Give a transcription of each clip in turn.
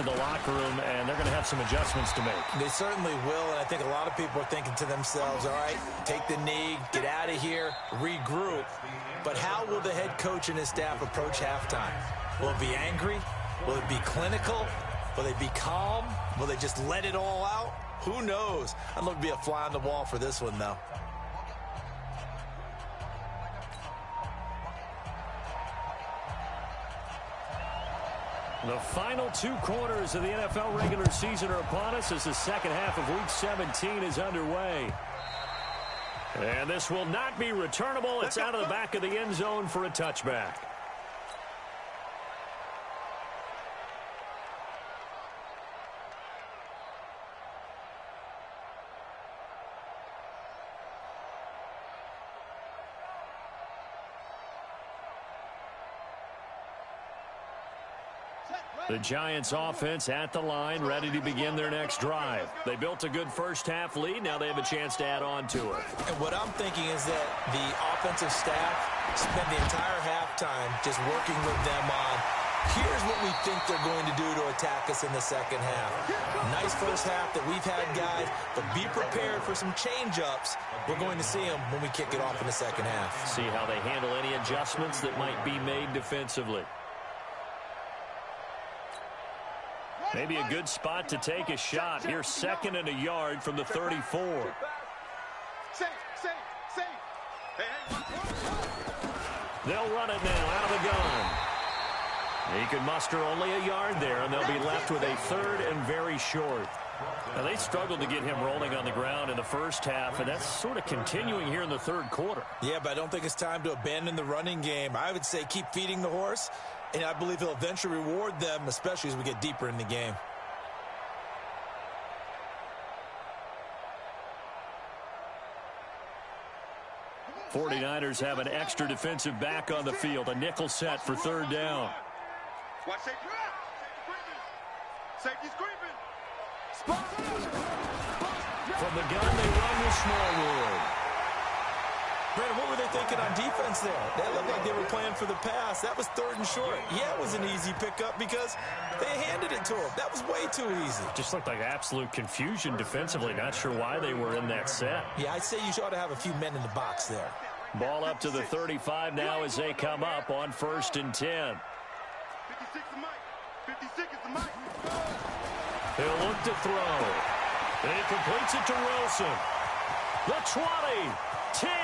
to the locker room, and they're going to have some adjustments to make. They certainly will, and I think a lot of people are thinking to themselves, all right, take the knee, get out of here, regroup. But how will the head coach and his staff approach halftime? Will it be angry? Will it be clinical? Will they be calm? Will they just let it all out? Who knows? I'd love to be a fly on the wall for this one, though. The final 2 quarters of the NFL regular season are upon us as the second half of Week 17 is underway. And this will not be returnable. It's out of the back of the end zone for a touchback. The Giants offense at the line, ready to begin their next drive. They built a good first-half lead. Now they have a chance to add on to it. And what I'm thinking is that the offensive staff spent the entire halftime just working with them on, here's what we think they're going to do to attack us in the second half. Nice first half that we've had, guys, but be prepared for some change-ups. We're going to see them when we kick it off in the second half. See how they handle any adjustments that might be made defensively. Maybe a good spot to take a shot. Here's 2nd and a yard from the 34. They'll run it now out of the gun. He can muster only a yard there, and they'll be left with a 3rd and very short. Now, they struggled to get him rolling on the ground in the first half, and that's sort of continuing here in the 3rd quarter. Yeah, but I don't think it's time to abandon the running game. I would say keep feeding the horse. And I believe he'll eventually reward them, especially as we get deeper in the game. '49ers have an extra defensive back on the field. A nickel set for 3rd down. From the gun, they run with Smallwood. Brandon, what were they thinking on defense there? That looked like they were playing for the pass. That was 3rd and short. Yeah, it was an easy pickup because they handed it to him. That was way too easy. Just looked like absolute confusion defensively. Not sure why they were in that set. Yeah, I'd say you ought to have a few men in the box there. Ball up to the 35 now as they come up on 1st and 10. 56 is the mic. He'll look to throw. And he completes it to Wilson. The 20. 10, and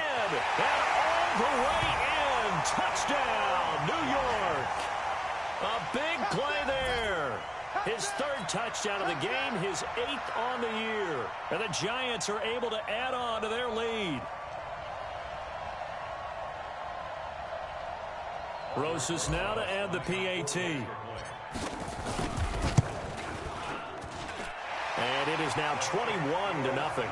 all the way in. Touchdown, New York. A big play there. His 3rd touchdown of the game, his 8th on the year. And the Giants are able to add on to their lead. Rosas now to add the PAT. And it is now 21-0.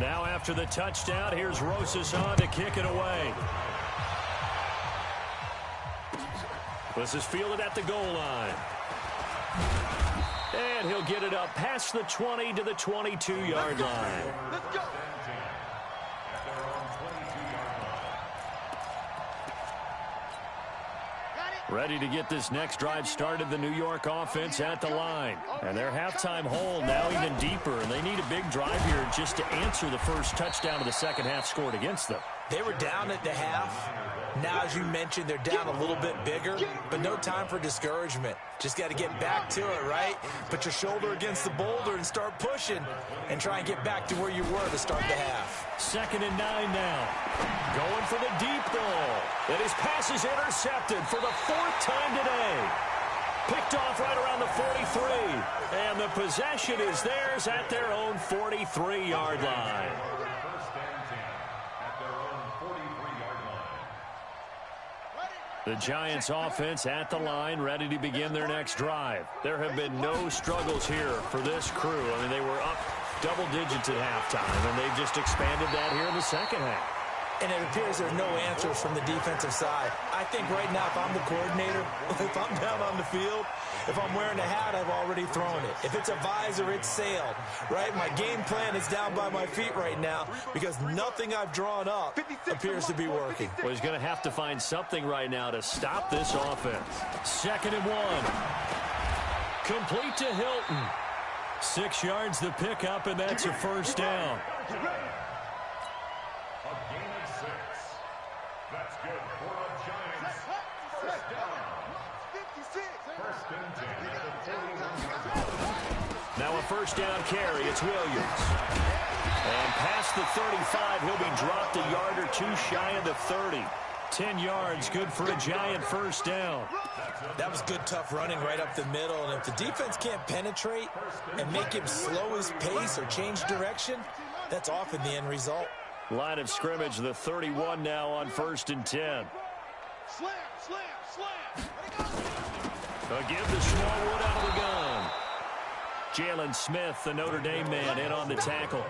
Now after the touchdown, here's Rosas on to kick it away. This is fielded at the goal line. And he'll get it up past the 20 to the 22-yard line. Let's go. Ready to get this next drive started, the New York offense at the line. And their halftime hole now even deeper, and they need a big drive here just to answer the first touchdown of the second half scored against them. They were down at the half. Now, as you mentioned, they're down a little bit bigger, but no time for discouragement. Just got to get back to it, right? Put your shoulder against the boulder and start pushing and try and get back to where you were to start the half. 2nd and 9 now. Going for the deep ball. And his pass is intercepted for the 4th time today. Picked off right around the 43. And the possession is theirs at their own 43-yard line. The Giants offense at the line, ready to begin their next drive. There have been no struggles here for this crew. I mean, they were up double digits at halftime, and they've just expanded that here in the second half. and it appears there's no answers from the defensive side. I think right now, if I'm the coordinator, if I'm down on the field, if I'm wearing a hat, I've already thrown it. If it's a visor, it's sailed, right? My game plan is down by my feet right now because nothing I've drawn up appears to be working. Well, he's going to have to find something right now to stop this offense. 2nd and 1. Complete to Hilton. 6 yards the pickup, and that's a first down. Now a first down carry. It's Williams. And past the 35, he'll be dropped a yard or two shy of the 30. 10 yards, good for a Giant first down. That was good, tough running right up the middle. And if the defense can't penetrate and make him slow his pace or change direction, that's often the end result. Line of scrimmage, the 31 now on 1st and 10. Slam, slam, slam. They'll give the Smallwood out of the gun. Jalen Smith, the Notre Dame man, in on the tackle.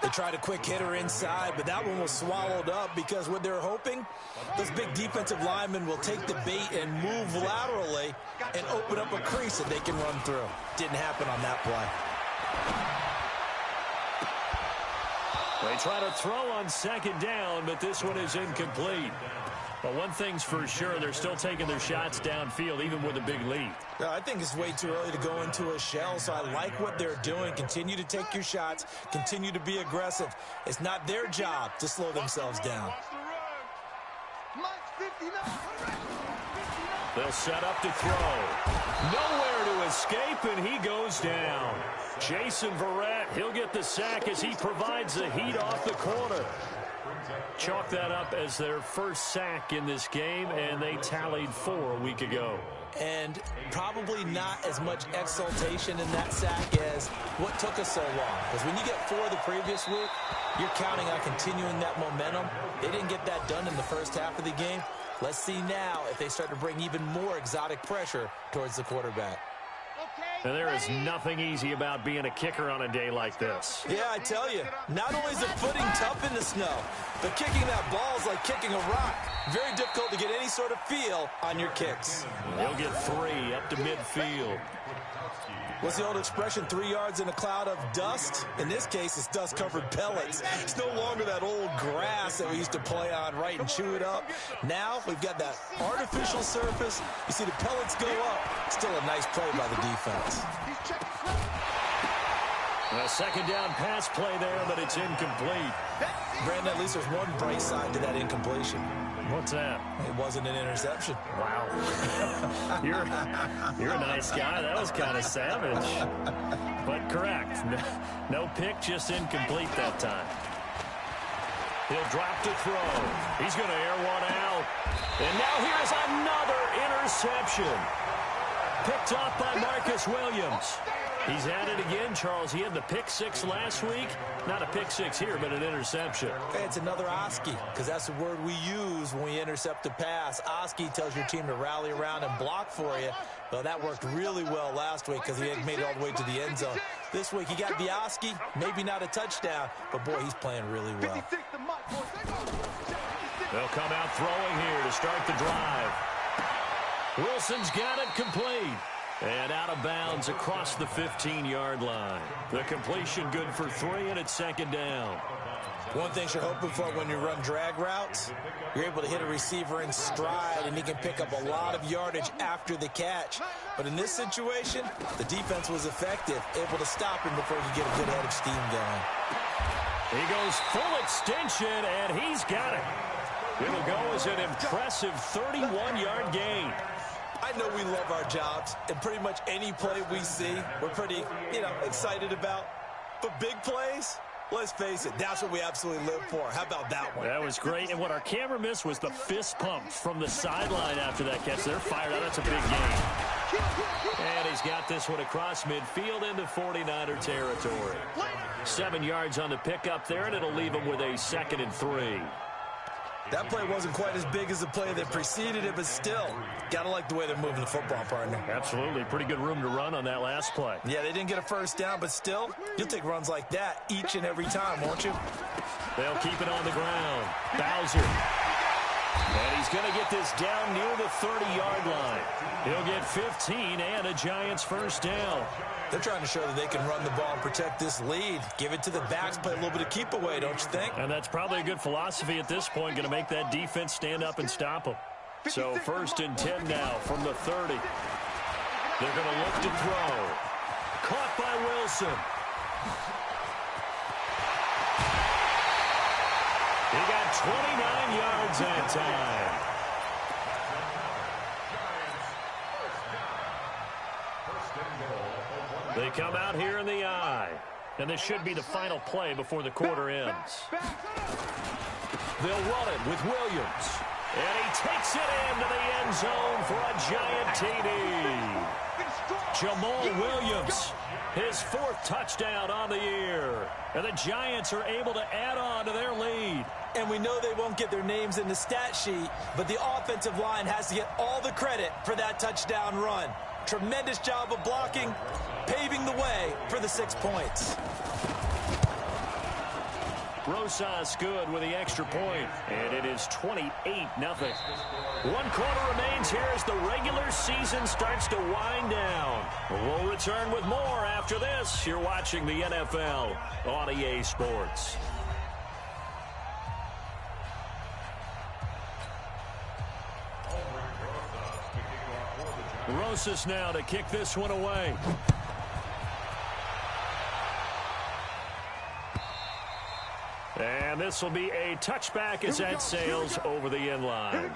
They tried a quick hitter inside, but that one was swallowed up because what they're hoping, those big defensive linemen will take the bait and move laterally and open up a crease that they can run through. Didn't happen on that play. They try to throw on 2nd down, but this one is incomplete. But one thing's for sure, they're still taking their shots downfield, even with a big lead. I think it's way too early to go into a shell, so I like what they're doing. Continue to take your shots. Continue to be aggressive. It's not their job to slow themselves down. They'll set up to throw. Nowhere to escape, and he goes down. Jason Verrett, he'll get the sack as he provides the heat off the corner. Chalk that up as their first sack in this game, and they tallied 4 a week ago. And probably not as much exultation in that sack as what took us so long. Because when you get 4 the previous week, you're counting on continuing that momentum. They didn't get that done in the first half of the game. Let's see now if they start to bring even more exotic pressure towards the quarterback. And there is nothing easy about being a kicker on a day like this. Yeah, I tell you, not only is the footing tough in the snow, but kicking that ball is like kicking a rock. Very difficult to get any sort of feel on your kicks. He'll get 3 up to midfield. What's the old expression, 3 yards in a cloud of dust? In this case, it's dust-covered pellets. It's no longer that old grass that we used to play on, right, and chew it up. Now we've got that artificial surface. You see the pellets go up. Still a nice play by the defense. A 2nd down pass play there, but it's incomplete. Brandon, at least there's one bright side to that incompletion. What's that? It wasn't an interception. Wow. You're a nice guy. That was kind of savage. But correct. No pick, just incomplete that time. He'll drop to throw. He's going to air one out. And now here's another interception. Picked off by Marcus Williams. He's at it again, Charles. He had the pick 6 last week. Not a pick 6 here, but an interception. Hey, it's another Oski, because that's the word we use when we intercept a pass. Oski tells your team to rally around and block for you. Well, that worked really well last week because he had made it all the way to the end zone. This week, he got the Oski, maybe not a touchdown, but, boy, he's playing really well. They'll come out throwing here to start the drive. Wilson's got it complete. And out of bounds across the 15-yard line. The completion good for 3, and it's 2nd down. One thing you're hoping for when you run drag routes, you're able to hit a receiver in stride, and he can pick up a lot of yardage after the catch. But in this situation, the defense was effective, able to stop him before he could get a good head of steam going. He goes full extension, and he's got it. It'll go as an impressive 31-yard gain. I know we love our jobs, and pretty much any play we see, we're pretty, excited about. But big plays, let's face it, that's what we absolutely live for. How about that one? That was great, and what our camera missed was the fist pump from the sideline after that catch. They're fired out. That's a big game. And he's got this one across midfield into 49er territory. 7 yards on the pickup there, and it'll leave him with a 2nd and 3. That play wasn't quite as big as the play that preceded it, but still, got to like the way they're moving the football, partner. Absolutely. Pretty good room to run on that last play. Yeah, they didn't get a first down, but still, you'll take runs like that each and every time, won't you? They'll keep it on the ground. Bowser. And he's going to get this down near the 30-yard line. He'll get 15 and a Giants first down. They're trying to show that they can run the ball and protect this lead. Give it to the backs, play a little bit of keep away, don't you think? And that's probably a good philosophy at this point, going to make that defense stand up and stop them. So 1st and 10 now from the 30. They're going to look to throw. Caught by Wilson. He got 29 yards that time. They come out here in the eye. And this should be the final play before the quarter ends. They'll run it with Williams. And he takes it into the end zone for a Giant TD. Jamal Williams, his 4th touchdown on the year. And the Giants are able to add on to their lead. And we know they won't get their names in the stat sheet, but the offensive line has to get all the credit for that touchdown run. Tremendous job of blocking, paving the way for the 6 points. Rosas good with the extra point, and it is 28-0. 1 quarter remains here as the regular season starts to wind down. We'll return with more after this. You're watching the NFL on EA Sports. Rosas now to kick this one away. And this will be a touchback as that sails over the end line.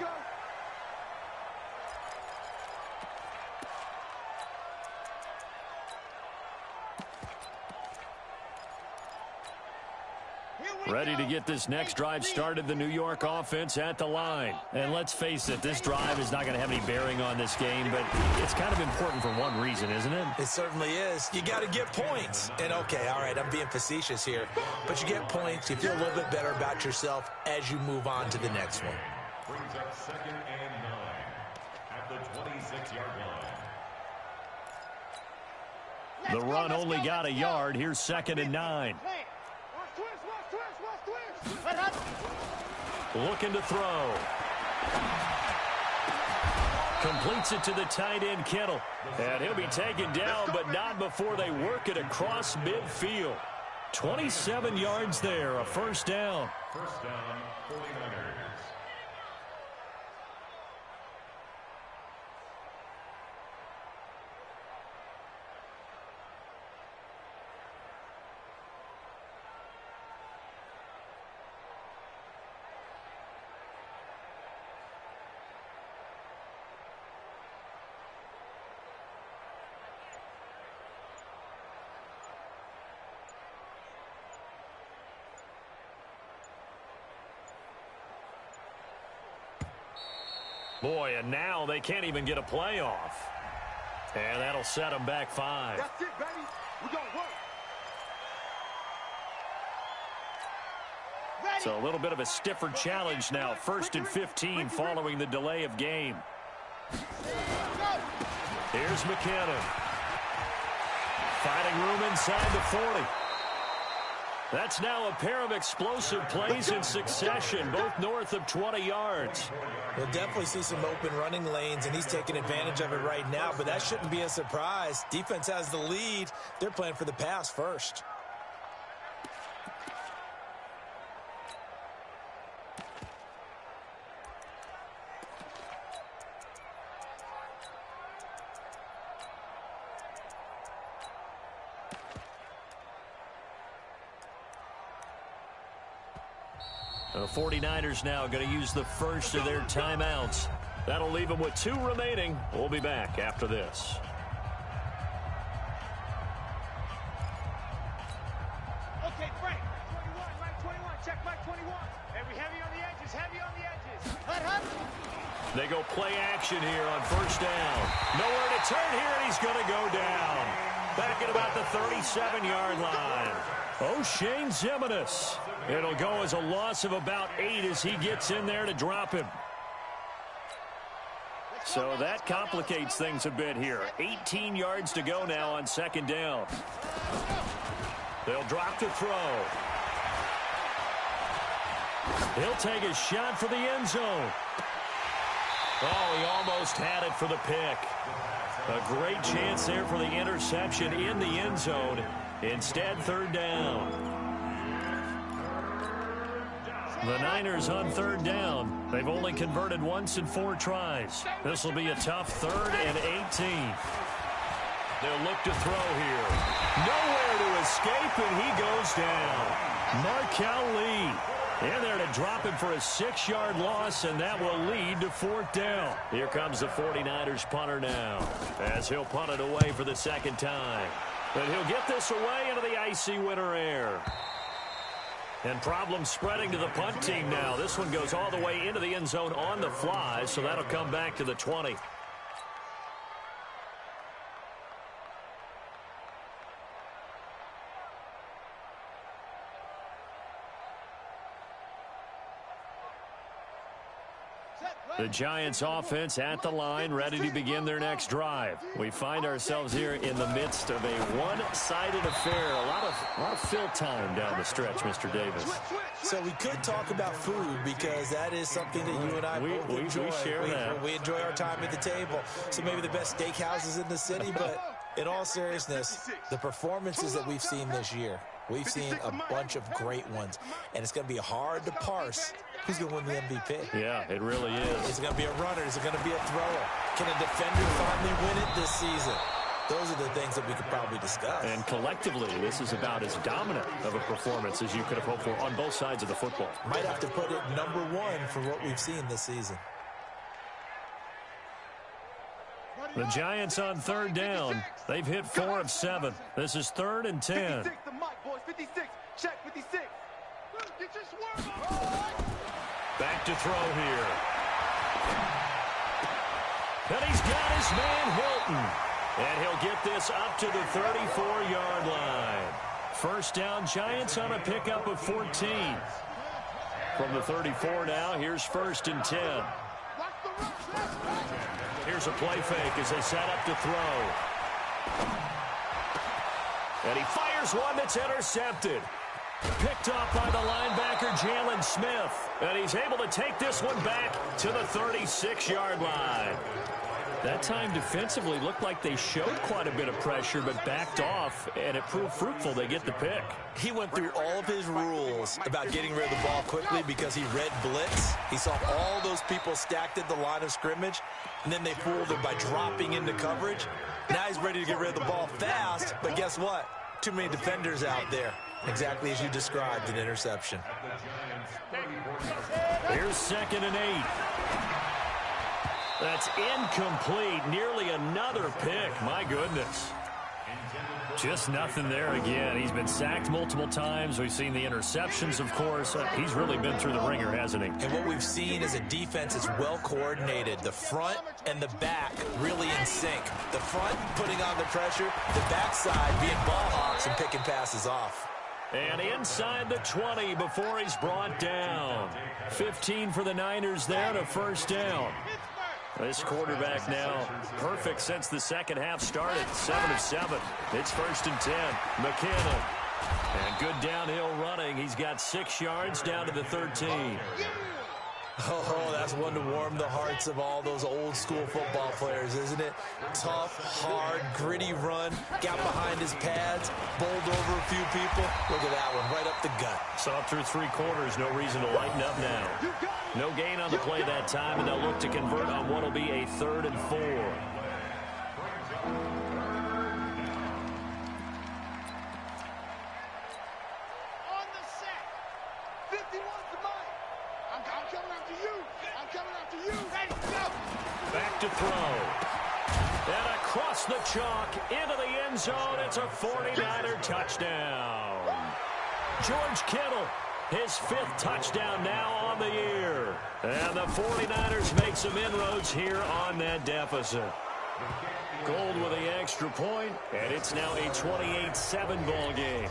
Ready to get this next drive started, the New York offense at the line. And let's face it, this drive is not going to have any bearing on this game, but it's kind of important for one reason, isn't it? It certainly is. You got to get points. And okay, all right, I'm being facetious here, but you get points, you feel a little bit better about yourself as you move on to the next one. Brings up 2nd and 9 at the 26-yard line. The run only got a yard. Here's 2nd and 9. Looking to throw. Completes it to the tight end, Kittle. And he'll be taken down, but not before they work it across midfield. 27 yards there, a first down. First down, 49ers. Boy, and now they can't even get a play off. And that'll set them back 5. That's it, baby. We gonna work. So a little bit of a stiffer challenge now. 1st and 15 following the delay of game. Here's McKinnon. Finding room inside the 40. That's now a pair of explosive plays in succession, both north of 20 yards. We'll definitely see some open running lanes, and he's taking advantage of it right now, but that shouldn't be a surprise. Defense has the lead. They're playing for the pass first. The 49ers now going to use the first of their timeouts. That'll leave them with 2 remaining. We'll be back after this. Okay, Frank. 21, Mike 21. Check Mike 21. Every heavy on the edges, heavy on the edges. They go play action here on first down. Nowhere to turn here, and he's going to go down. Back at about the 37-yard line. O'Shane Zimenez It'll go as a loss of about 8 as he gets in there to drop him. So that complicates things a bit here. 18 yards to go now on second down. They'll drop the throw. He'll take a shot for the end zone. Oh, he almost had it for the pick. A great chance there for the interception in the end zone. Instead, third down. The Niners on third down. They've only converted once in 4 tries. This will be a tough 3rd and 18. They'll look to throw here. Nowhere to escape, and he goes down. Markel Lee in there to drop him for a 6-yard loss, and that will lead to 4th down. Here comes the 49ers punter now, as he'll punt it away for the second time. But he'll get this away into the icy winter air. And problems spreading to the punt team now. This one goes all the way into the end zone on the fly, so that'll come back to the 20. The Giants offense at the line, ready to begin their next drive. We find ourselves here in the midst of a one-sided affair. A lot of fill time down the stretch, Mr. Davis. So we could talk about food because that is something that you and I both enjoy. We share that. We enjoy our time at the table. So maybe the best steakhouses in the city, but in all seriousness, the performances that we've seen this year, we've seen a bunch of great ones, and it's going to be hard to parse who's going to win the MVP. Yeah, it really is. Is it going to be a runner? Is it going to be a thrower? Can a defender finally win it this season? Those are the things that we could probably discuss. And collectively, this is about as dominant of a performance as you could have hoped for on both sides of the football. Might have to put it #1 for what we've seen this season. The Giants on third down. They've hit 4 of 7. This is 3rd and 10. 56, the mic, boys. 56. Check 56. Get your swerve on. Back to throw here. And he's got his man Hilton. And he'll get this up to the 34-yard line. First down, Giants on a pickup of 14. From the 34 now, here's 1st and 10. Here's a play fake as they set up to throw. And he fires one that's intercepted. Picked off by the linebacker, Jalen Smith. And he's able to take this one back to the 36-yard line. That time defensively looked like they showed quite a bit of pressure but backed off, and it proved fruitful. They get the pick. He went through all of his rules about getting rid of the ball quickly because he read blitz. He saw all those people stacked at the line of scrimmage, and then they fooled him by dropping into coverage. Now he's ready to get rid of the ball fast, but guess what? Too many defenders out there. Exactly as you described, an interception. Here's 2nd and 8. That's incomplete. Nearly another pick. My goodness. Just nothing there again. He's been sacked multiple times. We've seen the interceptions, of course. He's really been through the ringer, hasn't he? And what we've seen is a defense that's well coordinated. The front and the back really in sync. The front putting on the pressure. The backside being ball hawks and picking passes off. And inside the 20 before he's brought down. 15 for the Niners there to 1st down. This quarterback now perfect since the second half started. 7 of 7. It's 1st and 10. McKinnon. And good downhill running. He's got 6 yards down to the 13. Oh, that's one to warm the hearts of all those old school football players, isn't it? Tough, hard, gritty run. Got behind his pads. Bowled over a few people. Look at that one, right up the gut. Saw through 3 quarters. No reason to lighten up now. No gain on the play that time, and they'll look to convert on what will be a 3rd and 4. On the set. 51's the mic. I'm coming after you. I'm coming after you. Ready, go. Back to throw. And across the chalk into the end zone. It's a 49er touchdown. George Kittle, his 5th touchdown now on the year. And the 49ers make some inroads here on that deficit. Gold with the extra point, and it's now a 28-7 ball game.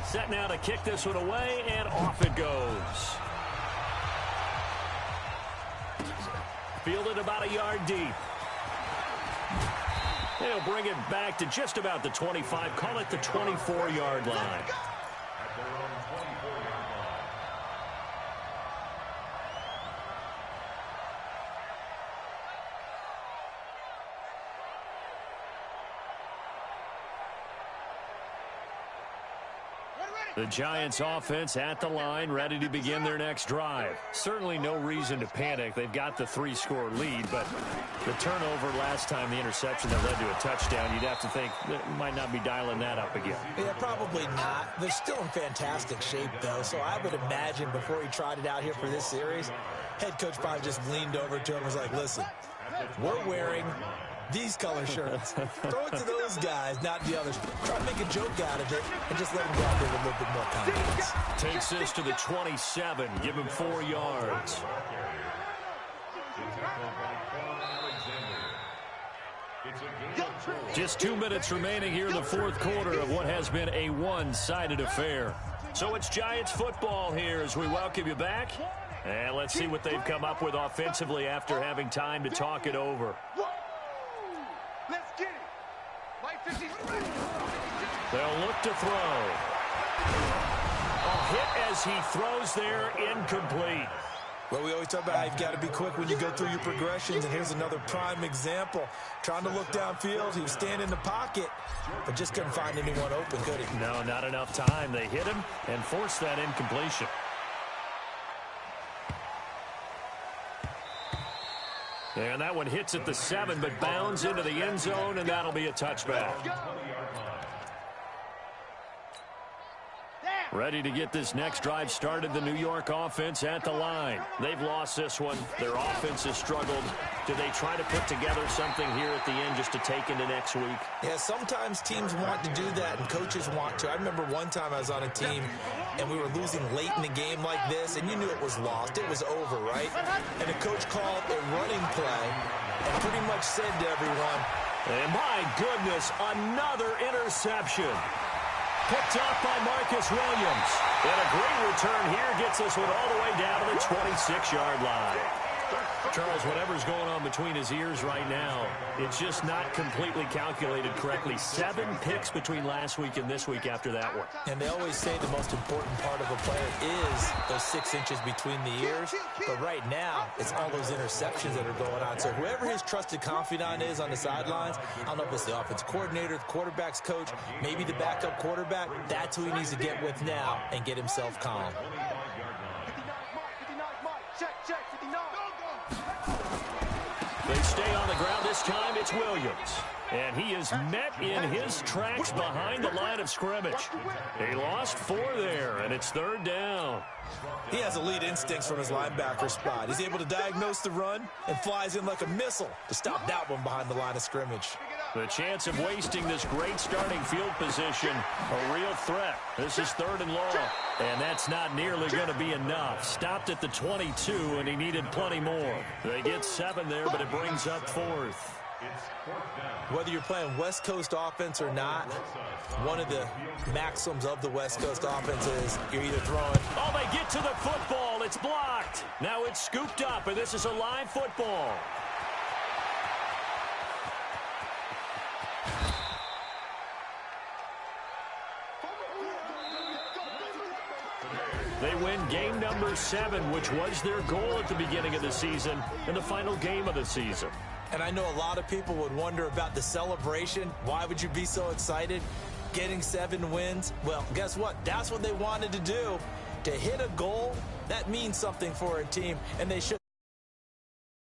Set now to kick this one away, and off it goes. Fielded about a yard deep. They'll bring it back to just about the 25. Call it the 24-yard line. The Giants offense at the line, ready to begin their next drive. Certainly no reason to panic. They've got the 3-score lead, but the turnover last time, the interception that led to a touchdown, you'd have to think that might not be dialing that up again. Yeah, probably not. They're still in fantastic shape, though, so I would imagine before he tried it out here for this series, head coach probably just leaned over to him and was like, listen, we're wearing these color shirts. Throw it to those guys, not the others. Try to make a joke out of it and just let them go out there with a little bit more confidence. Takes this to the 27. Give him 4 yards. Just 2 minutes remaining here in the fourth quarter of what has been a one-sided affair. So it's Giants football here as we welcome you back. And let's see what they've come up with offensively after having time to talk it over. Let's get it. They'll look to throw. A hit as he throws there, incomplete. Well, we always talk about how you've got to be quick when you go through your progressions, and here's another prime example. Trying to look downfield, he was standing in the pocket, but just couldn't find anyone open, could he? No, not enough time. They hit him and forced that incompletion. And that one hits at the 7, but bounds into the end zone, and that'll be a touchback. Ready to get this next drive started, the New York offense at the line. They've lost this one. Their offense has struggled. Do they try to put together something here at the end just to take into next week? Yeah, sometimes teams want to do that, and coaches want to. I remember one time I was on a team, and we were losing late in the game like this, and you knew it was lost. It was over, right? And the coach called a running play and pretty much said to everyone, and my goodness, another interception. Picked up by Marcus Williams. And a great return here gets this one all the way down to the 26-yard line. Charles, whatever's going on between his ears right now, it's just not completely calculated correctly. 7 picks between last week and this week after that one. And they always say the most important part of a player is those 6 inches between the ears. But right now, it's all those interceptions that are going on. So whoever his trusted confidant is on the sidelines, I don't know if it's the offense coordinator, the quarterback's coach, maybe the backup quarterback, that's who he needs to get with now and get himself calm. They stay on the ground this time. It's Williams. And he is met in his tracks behind the line of scrimmage. He lost 4 there, and it's 3rd down. He has elite instincts from his linebacker spot. He's able to diagnose the run and flies in like a missile to stop that one behind the line of scrimmage. The chance of wasting this great starting field position, a real threat. This is 3rd and long, and that's not nearly going to be enough. Stopped at the 22, and he needed plenty more. They get 7 there, but it brings up 4th. Whether you're playing West Coast offense or not, one of the maxims of the West Coast offense is you're either throwing. Oh, they get to the football. It's blocked. Now it's scooped up, and this is a live football. They win game number 7, which was their goal at the beginning of the season and the final game of the season. And I know a lot of people would wonder about the celebration. Why would you be so excited? Getting 7 wins? Well, guess what? That's what they wanted to do. To hit a goal, that means something for a team, and they should